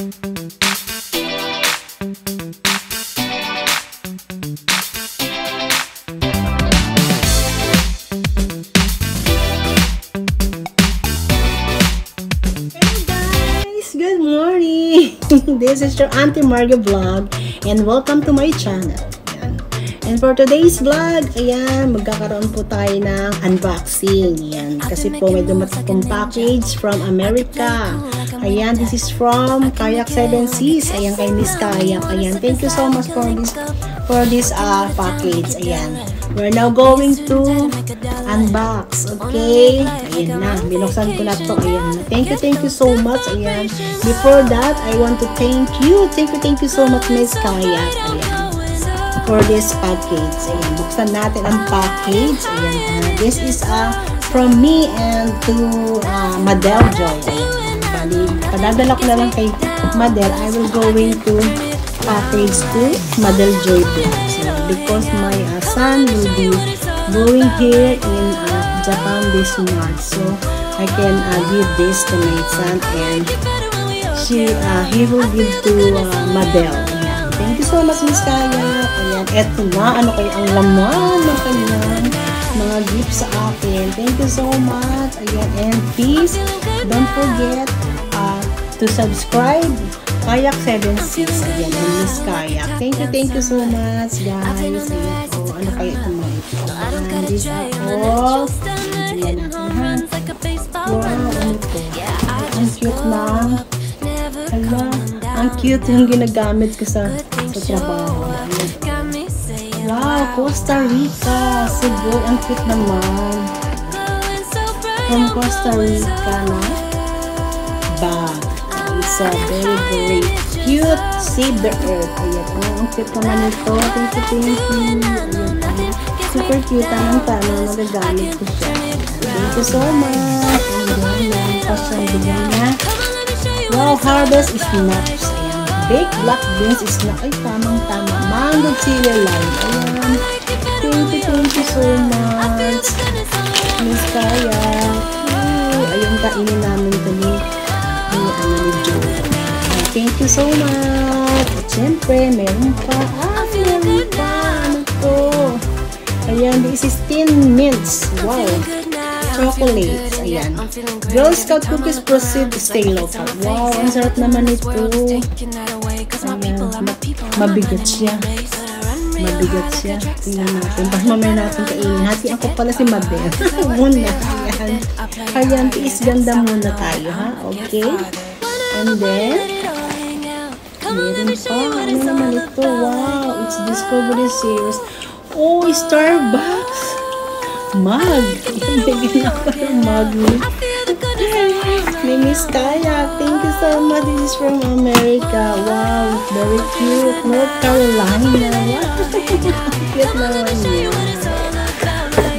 Good morning! This is your Auntie Marga vlog and welcome to my channel. Ayan. And for today's vlog, ayan, magkakaroon po tayo ng unboxing. Ayan, kasi po may dumating pong package from America. Ayan, this is from Kayak 7 Seas. Ayan, kay Miss Kayak. Ayan, thank you so much for this package. Ayan, we're now going to unbox. Okay, ayan na, binuksan ko na to. Ayan, thank you so much. Ayan, before that, I want to thank you so much, Miss Kayak. Ayan, for this package. Ayan, buksan natin ang package. Ayan, this is from me and to Madel Joy. Ayan, bali, padadala ko na lang kay Madel. I will going to package to Madel Joy Vlogs. Because my son will be going here in Japan this March, so I can give this to my son and he will give to Madel. Ayan. Thank you so much, Miss Kaya. Ayan, eto na, ano kayo ang laman ng kanyang mga gifts sa akin. Thank you so much. Ayan, and please don't forget to subscribe Kayak 7 Seas. Ayan, and Miss Kayak. Thank you so much, guys. Ayan po, ano kayo ito mo? And this all. Ayan natin, ha? Wow, ano ito? Ang cute na. Hala, ang cute yung ginagamit ko sa trabaho. Ayan. Wow, Costa Rica. Cebu, ang cute naman. From Costa Rica na bag. It's a very cute. Save the Earth. Ayan, ang cute naman ito. Thank you. Ayan, super cute. Tamang-tama, magagamit ko siya. Thank you so much. Ayan, pasang bigyan na. Wow, harvest is nuts. Ayan, baked black beans is nuts. Ay, tamang-tama. Mango chili lime. Ayan, thank you so much, Miss Kaya. Ayun, kainin namin ito ni Joe. Thank you so much. At syempre, meron pa. Meron pa. Ano to? Ayan, this is Thin Mints. Wow. Chocolates. Ayan. Girl Scout cookies, proceed to stay local. Wow, ang sarap naman ito. Ayan, mabigat siya. Tingnan natin. Baka mamaya natin kainin. Hati ako pala si Mabel. Muna. Ayan. Ayan, tiis ganda muna tayo, ha? Okay. And then, meron pa. Ano naman ito? Wow, it's Discovery Series. Oh, Starbucks mug. Bigyan ako ng mug ni Miss Kaya. Thank you so much. This is from America. Wow, very cute. North Carolina. Wow, cute naman yun.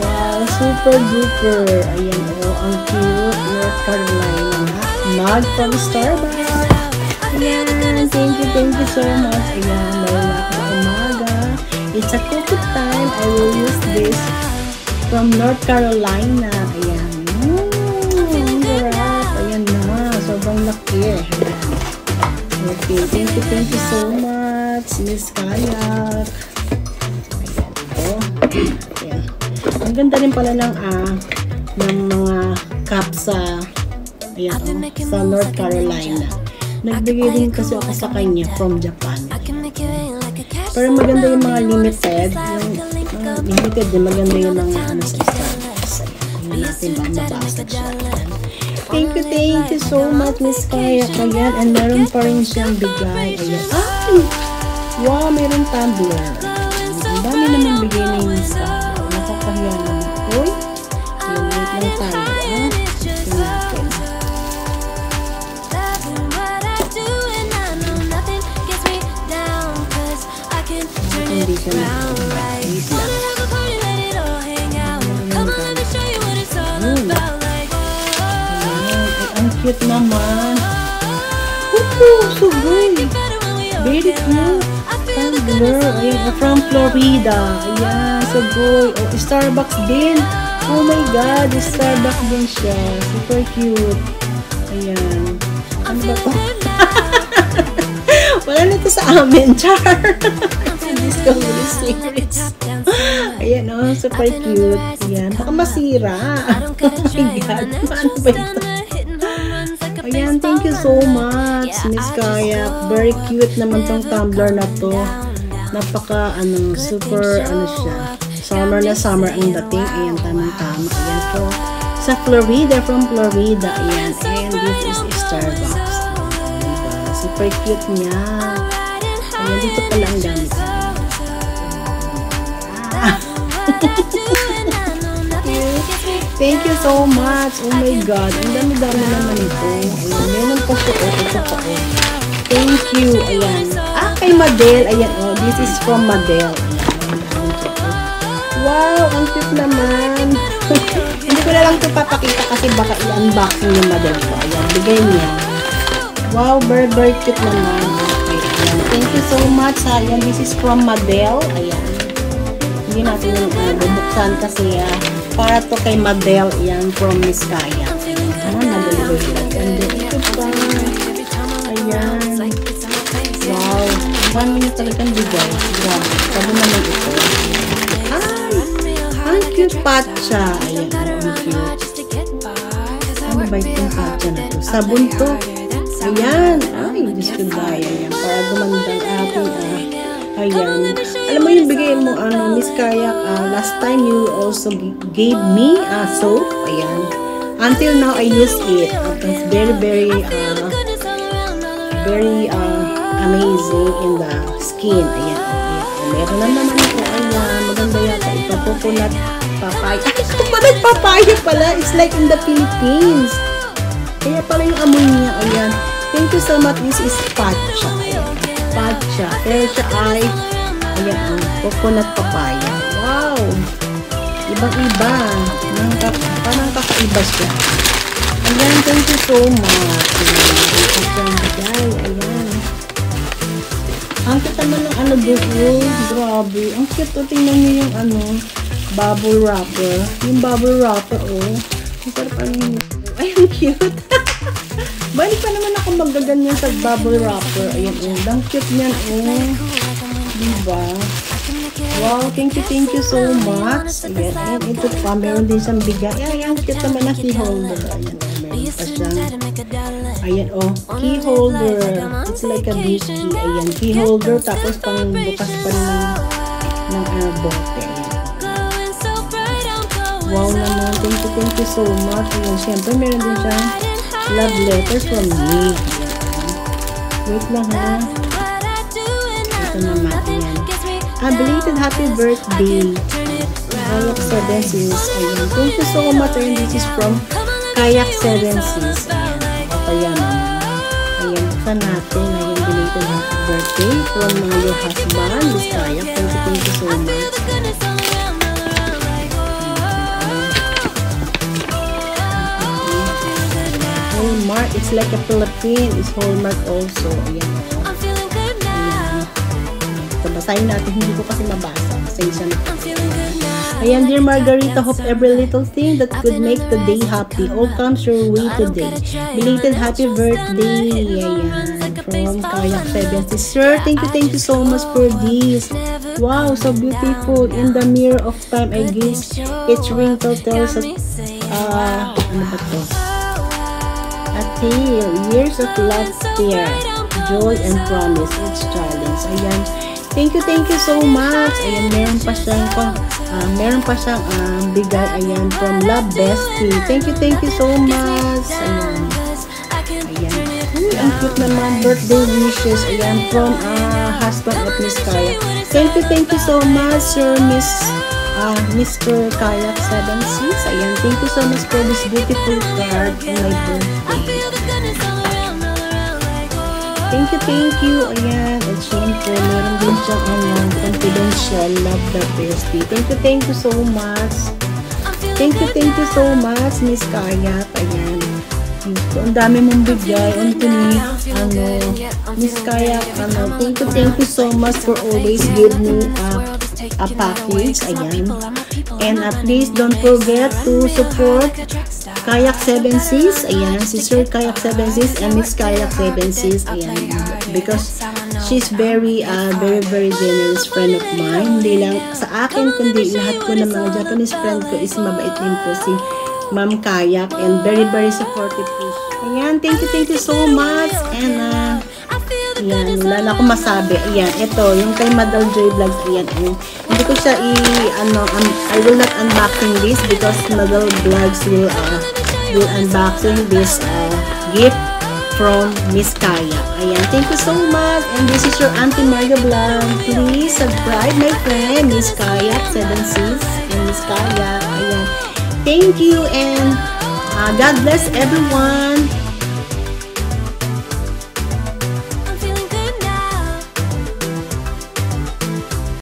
Wow, super duper. Ayan, oh, ang cute. North Carolina mug from Starbucks. Ayan, thank you so much. Ayan, meron ako na umaga. It's a cookie time. I will use this from North Carolina. Ayan. Ang sarap. Ayan na. Sobrang laki. Ayan. Okay, thank you so much, Miss Kayak. Ayan. Oh. Ayan. Ang ganda rin pala ng mga cups sa sa North Carolina. Nagbigay din kasi ako sa kanya from Japan. Pero maganda yung mga limited. Yung limited din, maganda yung mga sa Starbucks. Hindi natin ba mabasa siya. Thank you so much, Miss Kaya. Ayan, and meron pa rin siyang bigay. Ayan. Ay! Wow, meron tumbler. Ang dami naman bigay na yung isa. Nakakahiya naman. Uy! Ayan, wait lang tayo. Dito na. Ang cute naman. So good. Very cute. Tumbler. Ayan, from Florida. Ayan, so good. Oh, Starbucks din. Oh my God, Starbucks din siya. Super cute. Ayan. Ano ba ito? to sa amin, char. Discovery Secrets. Ayan, oh, super cute. Ayan, baka masira. Oh my God, paano ba ito? Ayan, thank you so much, Miss Kayak. Very cute naman tong tumbler na to. Napaka, super, siya. Summer na summer ang dating. Ayan, tamang-tama. Ayan, so, sa Florida, from Florida. Ayan, and this is Starbucks. Diba? Super cute niya. Ayan, dito pala ang gamit. Thank you so much. Oh my God. Ang dami-dami naman ito. Ayan, meron pa siya. Ito pa. Thank you. Ayan. Kay Madel. Ayan, oh. This is from Madel. Wow, ang cute naman. Hindi ko na lang ito papakita kasi baka i-unboxing yung Madel ko. Ayan, bigay niya. Wow, very cute naman. Okay, ayan. Thank you so much. Ayan, this is from Madel. Ayan. Hindi natin bubuksan kasi para to kay Madel. Ayan, from Miss Kaya. Madel. And then, ito pa. Ayan. Wow. One minute talagang bigay. Grabe. Sabi naman ito. Ang cute patcha. Ayan. Ang cute. Ano ba itong patcha na to? Sabon to. Ayan. Ay, Diyos ko daya. Ayan. Para gumandang ating ayan. Alam mo yung bigay mo, Miss Kayak, last time you also gave me soap. Ayan. Until now, I use it. It's very amazing in the skin. Ayan. Meron na naman ako. Ayan. Maganda yata. Ito, coconut papaya. Ay, coconut papaya pala. It's like in the Philippines. Kaya pala yung amoy niya. Ayan. Thank you so much. This is patcha. Patcha. Pero siya ay ayan, coconut papaya. Wow! Ibang-iba. Parang kakaiba siya. Ayan, thank you so much. Ayan. Ang cute naman ng buhol. Grabe. Ang cute to. Tingnan niyo yung bubble wrapper. Yung bubble wrapper, oh. Ang sarap ay, ang cute. Balik pa naman ako magaganyan sa bubble wrapper. Ayan, oh. Ang cute niyan, oh. Diba? Wow, thank you so much. Ayan, ito pa. Meron din siyang bigay. Ayan, cute naman na key holder. Ayan, meron pa siyang ayan, oh, key holder. It's like a beach key. Ayan, key holder. Tapos pang bukas pa ng bote. Wow naman. Thank you so much. Ayan, syempre meron din siyang love letters from me. Wait lang ha. Ito naman. Ayan. Belated happy birthday. Kayak 7 Sis. Ayan. Thank you so much. And this is from Kayak 7 Sis. Ayan. Ito yan. Ayan. Buksan natin. Ayan. Belated happy birthday from your husband. Miss Kayak. Thank you so much. Hallmark. It's like a Philippine. It's Hallmark also. Ayan. Basahin natin, hindi ko kasi mabasa. Ayan, dear Margarita, hope every little thing that could make the day happy all comes your way today. Belated happy birthday. Ayan, from Kayak 70. Sir, thank you so much for this. Wow, so beautiful. In the mirror of time, I guess each wrinkle tells us, ano ba to? A tale, years of love, fear, joy, and promise. It's challenge. Ayan. Thank you so much. Ayan, meron pa siyang bigay. Ayan, from Love Bestie. Thank you so much. Ayan. Ang cute naman. Birthday wishes. Ayan, from husband of Miss Kayak. Thank you so much, Sir Mr. Kayak 7-6. Ayan, thank you so much for this beautiful card on my birthday. Thank you. Ayan. At syempre, meron din siyang confidential love the bestie. Thank you so much. Thank you so much, Miss Kayak. Ayan. Ang dami mong bigay. Miss Kayak, thank you so much for always give me a package. Ayan. And please don't forget to support Kayak 7-Sis. Ayan, si Sir Kayak 7-Sis and Miss Kayak 7-Sis. Ayan, because She's very generous friend of mine. Hindi lang sa akin, kundi lahat po ng mga Japanese friend ko is mabait din po si Ma'am Kayak, and very supportive po. Ayan, thank you so much. And ayan, wala na akong masabi. Ayan, ito, yung kay Madal Joy Vlogs, ayan, hindi ko siya I will not unboxing this because Madal Vlogs will unboxing this gift from Miss Kaya. Ayan, thank you so much. And this is your Auntie Marga Vlog. Please subscribe, my friend, Miss Kaya, 76, and Miss Kaya. Ayan, thank you, and God bless everyone.